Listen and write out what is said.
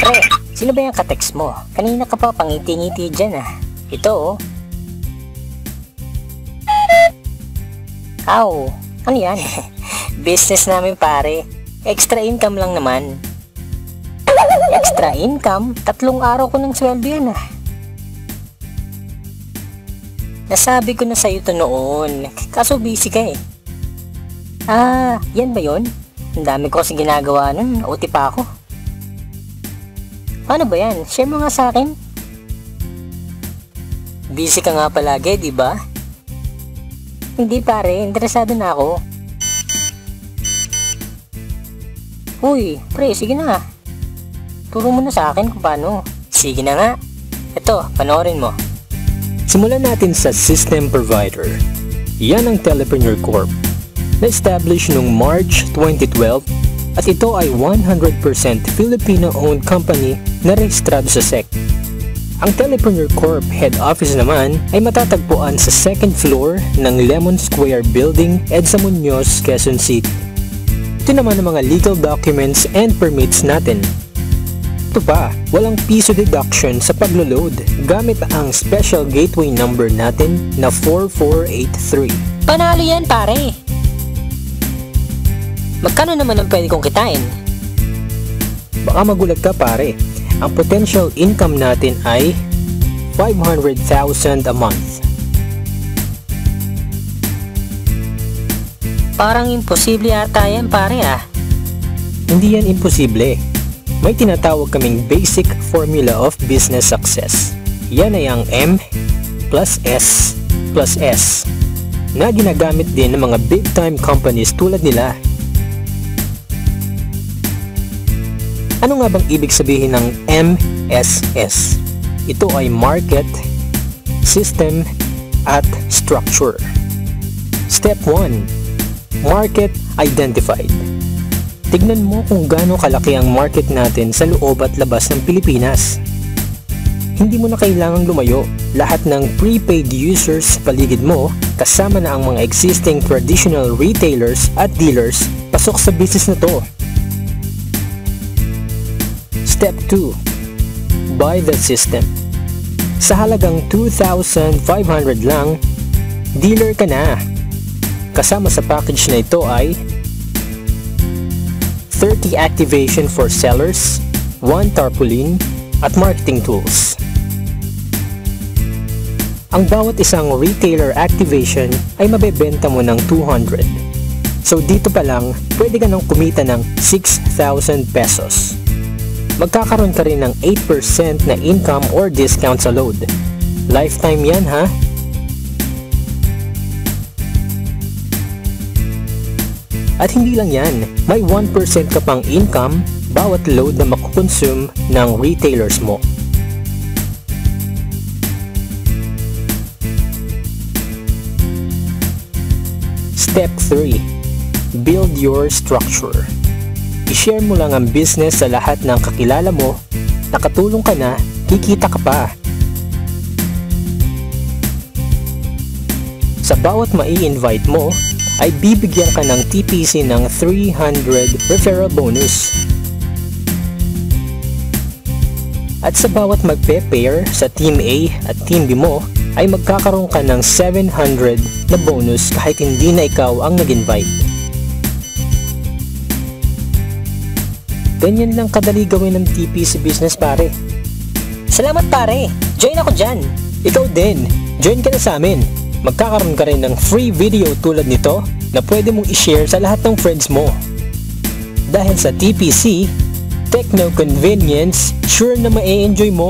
Pre, sino ba yung ka-text mo? Kanina ka pa pangiti-ngiti dyan ah. Ito oh. Aw, ano yan? Business namin pare. Extra income lang naman. Extra income? 3 araw ko ng sweldo yan ah. Nasabi ko na sa'yo to noon, kaso busy ka eh. Ah, yan ba yun? Ang dami ko kasi ginagawa nun, OT pa ako. Paano ba yan? Share mo nga sa akin. Busy ka nga palagi, di ba? Hindi pare, interesado na ako. Uy, pre, sige na nga. Turo mo na sa akin kung paano. Sige na nga. Ito, panoorin mo. Simulan natin sa system provider. Yan ang Telepreneur Corp. Na-establish noong March 2012 at ito ay 100% Filipino-owned company na rehistrado sa SEC. Ang Telepreneur Corp head office naman ay matatagpuan sa 2nd floor ng Lemon Square Building, EDSA Muñoz, Quezon City. Ito naman ang mga legal documents and permits natin. Ito pa, walang piso deduction sa paglo-load gamit ang special gateway number natin na 4483. Panalo yan pare. Magkano naman ang pwede kong kitain? Baka magulat ka pare. Ang potential income natin ay 500,000 a month. Parang imposible ata yan pare ah. Hindi yan imposible. May tinatawag kaming basic formula of business success. Yan ay ang M plus S plus S na ginagamit din ng mga big time companies tulad nila. Ano nga bang ibig sabihin ng MSS? Ito ay market, system, at structure. Step 1. Market identified. Tignan mo kung gaano kalaki ang market natin sa loob at labas ng Pilipinas. Hindi mo na kailangang lumayo. Lahat ng prepaid users sa paligid mo, kasama na ang mga existing traditional retailers at dealers, pasok sa business na to. Step 2. Buy the system. Sa halagang 2,500 lang, dealer ka na. Kasama sa package na ito ay 30 activation for sellers, 1 tarpaulin, at marketing tools. Ang bawat isang retailer activation ay mabebenta mo ng 200. So dito pa lang, pwede ka nang kumita ng 6,000 pesos. Magkakaroon ka rin ng 8% na income or discount sa load. Lifetime yan ha? At hindi lang yan, may 1% ka pang income bawat load na makukonsume ng retailers mo. Step 3. Build your structure. I-share mo lang ang business sa lahat ng kakilala mo, nakatulong ka na, kikita ka pa. Sa bawat mai-invite mo, ay bibigyan ka ng TPC ng 300 referral bonus. At sa bawat magpe-pair sa Team A at Team B mo, ay magkakaroon ka ng 700 na bonus kahit hindi na ikaw ang nag-invite. Ganyan lang kadali gawin ng TPC business pare. Salamat pare, join ako dyan. Ikaw din, join ka na sa amin. Magkakaroon ka rin ng free video tulad nito na pwede mong i-share sa lahat ng friends mo. Dahil sa TPC, techno convenience, sure na ma-enjoy mo.